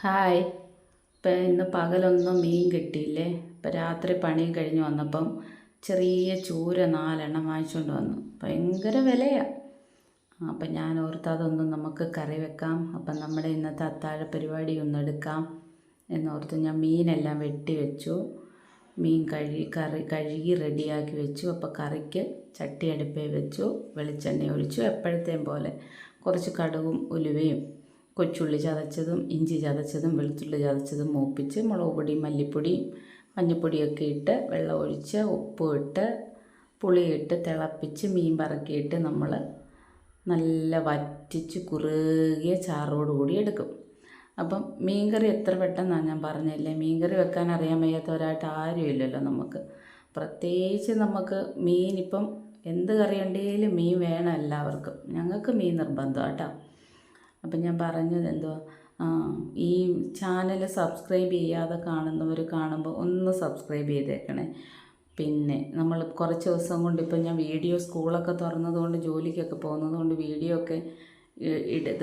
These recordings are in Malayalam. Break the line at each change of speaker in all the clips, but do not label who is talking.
ഹായ്. ഇപ്പം ഇന്ന് പകലൊന്നും മീൻ കിട്ടിയില്ലേ. ഇപ്പം രാത്രി പണിയും കഴിഞ്ഞ് വന്നപ്പം ചെറിയ ചൂര 4 വാങ്ങിച്ചുകൊണ്ട് വന്നു. ഭയങ്കര വിലയാണ്. അപ്പം ഞാൻ ഓർത്ത് അതൊന്നും നമുക്ക് കറി വെക്കാം. അപ്പം നമ്മുടെ ഇന്നത്തെ അത്താഴ പരിപാടി ഒന്ന് എടുക്കാം എന്നോർത്ത് ഞാൻ മീനെല്ലാം വെട്ടി വെച്ചു. മീൻ കഴുകി റെഡിയാക്കി വെച്ചു. അപ്പോൾ കറിക്ക് ചട്ടി അടുപ്പേ വെച്ചു, വെളിച്ചെണ്ണ ഒഴിച്ചു. എപ്പോഴത്തെയും പോലെ കുറച്ച് കടുകും ഉലുവയും കൊച്ചുള്ളി ചതച്ചതും ഇഞ്ചി ചതച്ചതും വെളുത്തുള്ളി ചതച്ചതും മൂപ്പിച്ച് മുളക് പൊടിയും മല്ലിപ്പൊടിയും മഞ്ഞൾപ്പൊടിയൊക്കെ ഇട്ട് വെള്ളം ഒഴിച്ച് ഉപ്പും ഇട്ട് പുളിയിട്ട് തിളപ്പിച്ച് മീൻ പറക്കിയിട്ട് നമ്മൾ നല്ല വറ്റിച്ച് കുറുകിയ ചാറോടുകൂടി എടുക്കും. അപ്പം മീൻകറി എത്ര പെട്ടെന്നാണ് ഞാൻ പറഞ്ഞില്ലേ. മീൻകറി വെക്കാൻ അറിയാൻ വയ്യാത്തവരായിട്ട് ആരുമില്ലല്ലോ നമുക്ക്. പ്രത്യേകിച്ച് നമുക്ക് മീനിപ്പം എന്ത് കറി ഉണ്ടെങ്കിലും മീൻ വേണം എല്ലാവർക്കും. ഞങ്ങൾക്ക് മീൻ നിർബന്ധം കേട്ടോ. അപ്പം ഞാൻ പറഞ്ഞത് എന്തുവാ, ഈ ചാനൽ സബ്സ്ക്രൈബ് ചെയ്യാതെ കാണുന്നവർ കാണുമ്പോൾ ഒന്ന് സബ്സ്ക്രൈബ് ചെയ്തേക്കണേ. പിന്നെ നമ്മൾ കുറച്ച് ദിവസം കൊണ്ട് ഇപ്പം ഞാൻ വീഡിയോ സ്കൂളൊക്കെ തുറന്നതുകൊണ്ട് ജോലിക്കൊക്കെ പോകുന്നതുകൊണ്ട് വീഡിയോ ഒക്കെ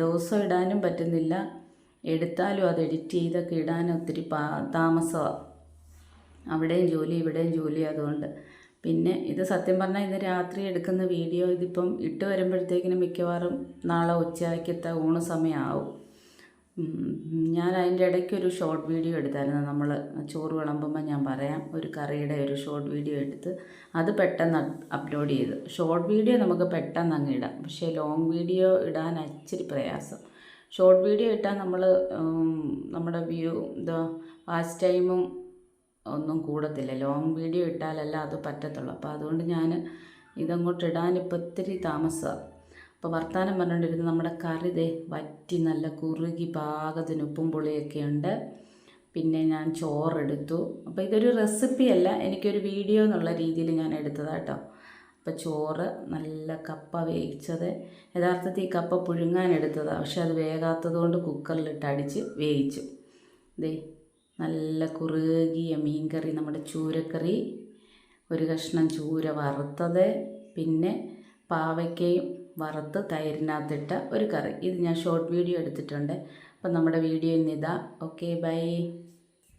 ദിവസം ഇടാനും പറ്റുന്നില്ല. എടുത്താലും അത് എഡിറ്റ് ചെയ്തൊക്കെ ഇടാനും ഒത്തിരി താമസമാണ്. അവിടെയും ജോലി ഇവിടെയും ജോലി. അതുകൊണ്ട് പിന്നെ ഇത് സത്യം പറഞ്ഞാൽ ഇന്ന് രാത്രി എടുക്കുന്ന വീഡിയോ ഇതിപ്പം ഇട്ട് വരുമ്പോഴത്തേക്കിനും മിക്കവാറും നാളെ ഉച്ചയ്ക്കത്തെ ഊണ് സമയമാവും. ഞാൻ അതിൻ്റെ ഇടയ്ക്കൊരു ഷോർട്ട് വീഡിയോ എടുത്തായിരുന്നു. നമ്മൾ ചോറ് വിളമ്പുമ്പോൾ ഞാൻ പറയാം, ഒരു കറിയുടെ ഒരു ഷോർട്ട് വീഡിയോ എടുത്ത് അത് പെട്ടെന്ന് അപ്ലോഡ് ചെയ്തു. ഷോർട്ട് വീഡിയോ നമുക്ക് പെട്ടെന്ന് അങ്ങ് ഇടാം, പക്ഷേ ലോങ് വീഡിയോ ഇടാൻ ഇച്ചിരി പ്രയാസം. ഷോർട്ട് വീഡിയോ ഇട്ടാൽ നമ്മൾ നമ്മുടെ വാച്ച് ടൈമും ഒന്നും കൂടത്തില്ല. ലോങ് വീഡിയോ ഇട്ടാലല്ല അത് പറ്റത്തുള്ളൂ. അപ്പോൾ അതുകൊണ്ട് ഞാൻ ഇതങ്ങോട്ട് ഇടാനിപ്പോൾ ഇത്തിരി താമസമാണ്. അപ്പോൾ വർത്തമാനം പറഞ്ഞുകൊണ്ടിരുന്ന നമ്മുടെ കറി വറ്റി നല്ല കുറുകി പാകത്തിന് ഉപ്പും പുളിയൊക്കെ ഉണ്ട്. പിന്നെ ഞാൻ ചോറെടുത്തു. അപ്പോൾ ഇതൊരു റെസിപ്പിയല്ല, എനിക്കൊരു വീഡിയോ എന്നുള്ള രീതിയിൽ ഞാൻ എടുത്തതാട്ടോ. അപ്പോൾ ചോറ് നല്ല കപ്പ വേവിച്ചത്. യഥാർത്ഥത്തിൽ ഈ കപ്പ പുഴുങ്ങാൻ എടുത്തതാണ്, പക്ഷെ അത് വേകാത്തത് കൊണ്ട് കുക്കറിലിട്ട് അടിച്ച് വേവിച്ചു. നല്ല കുറുകിയ മീൻകറി, നമ്മുടെ ചൂരക്കറി, ഒരു കഷ്ണം ചൂര വറുത്തത്, പിന്നെ പാവയ്ക്കയും വറുത്ത് തൈരിനകത്തിട്ട ഒരു കറി. ഇത് ഞാൻ ഷോർട്ട് വീഡിയോ എടുത്തിട്ടുണ്ട്. അപ്പം നമ്മുടെ വീഡിയോ ഇന്നിതാ. Okay, by.